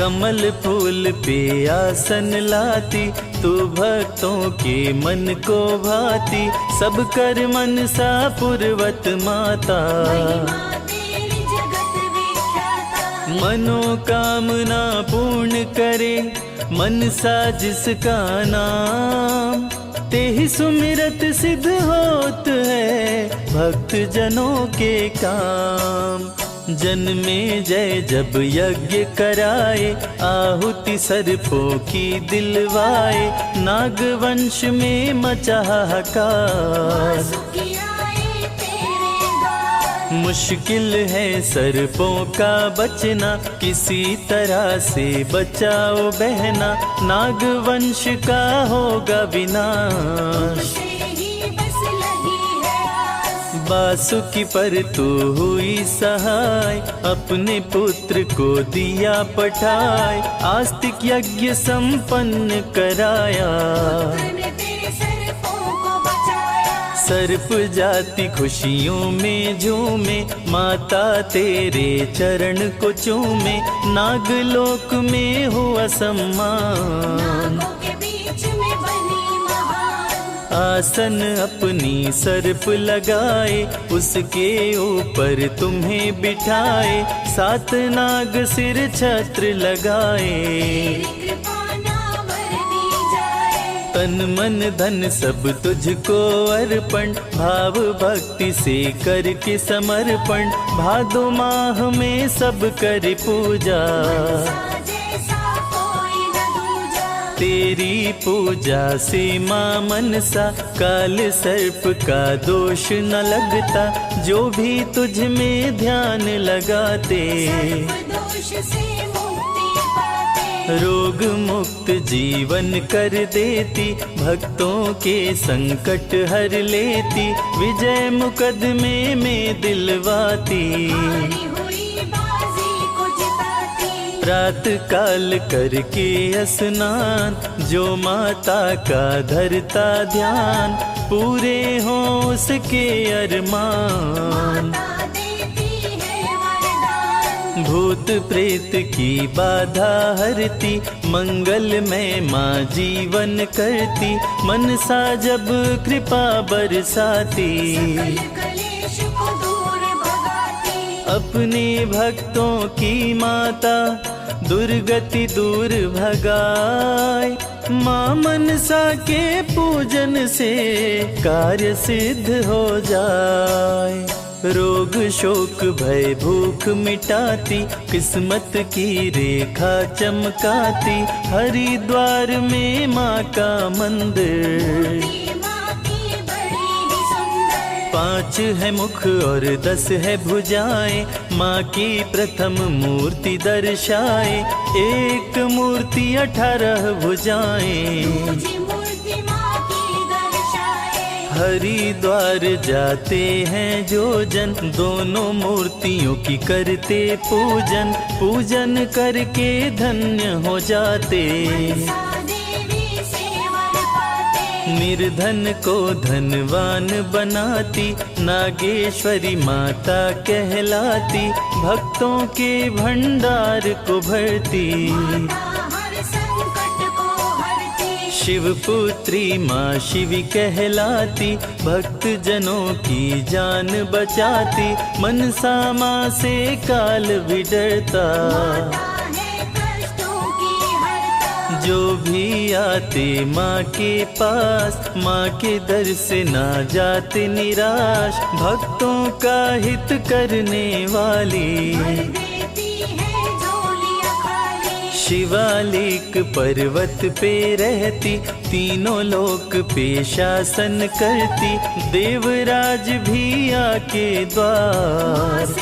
कमल फूल पे आसन लाती, तू भक्तों के मन को भाती, सब कर मनसा पुरवत माता। मनोकामना पूर्ण करे मनसा जिसका नाम, तेहि सुमिरत सिद्ध होत है भक्त जनों के काम। जन्मे जय जब यज्ञ कराए, आहुति सर्पों की दिलवाए, नागवंश में मचा हाहाकार। मुश्किल है सर्पों का बचना, किसी तरह से बचाओ बहना, नागवंश का होगा विनाश। बासुकी पर तू हुई सहाय, अपने पुत्र को दिया पठाए, आस्तिक यज्ञ संपन्न कराया। सर्प जाति खुशियों में झूमे, माता तेरे चरण को चूमे, नागलोक में हुआ सम्मान। आसन अपनी सर्प लगाए, उसके ऊपर तुम्हें बिठाए, 7 नाग सिर छत्र लगाए। तन मन धन सब तुझको अर्पण, भाव भक्ति से करके समर्पण, भादो माह में सब कर पूजा। तेरी पूजा से माँ मनसा, काल सर्प का दोष न लगता, जो भी तुझ में ध्यान लगाते रोग मुक्त जीवन कर देती, भक्तों के संकट हर लेती, विजय मुकदमे में दिलवाती। प्रात काल करके स्नान, जो माता का धरता ध्यान, पूरे हों उसके अरमान। भूत प्रेत की बाधा हरती, मंगल में माँ जीवन करती, मनसा जब कृपा बरसाती। अपने भक्तों की माता दुर्गति दूर भगाए, माँ मनसा के पूजन से कार्य सिद्ध हो जाए। रोग शोक भय भूख मिटाती, किस्मत की रेखा चमकाती, हरिद्वार में माँ का मंदिर। 5 है मुख और 10 है भुजाएं, माँ की प्रथम मूर्ति दर्शाए, एक मूर्ति 18 भुजाएं। हरिद्वार जाते हैं जो जन, दोनों मूर्तियों की करते पूजन, पूजन करके धन्य हो जाते। निर्धन को धनवान बनाती, नागेश्वरी माता कहलाती, भक्तों के भंडार को भरती। शिवपुत्री माँ शिवी कहलाती, भक्त जनों की जान बचाती, मनसा माँ से काल भी डरता। जो भी आते माँ के पास, माँ के दर से ना जाते निराश, भक्तों का हित करने वाली। शिवालिक पर्वत पे रहती, तीनों लोक पे शासन करती, देवराज भी आके द्वार।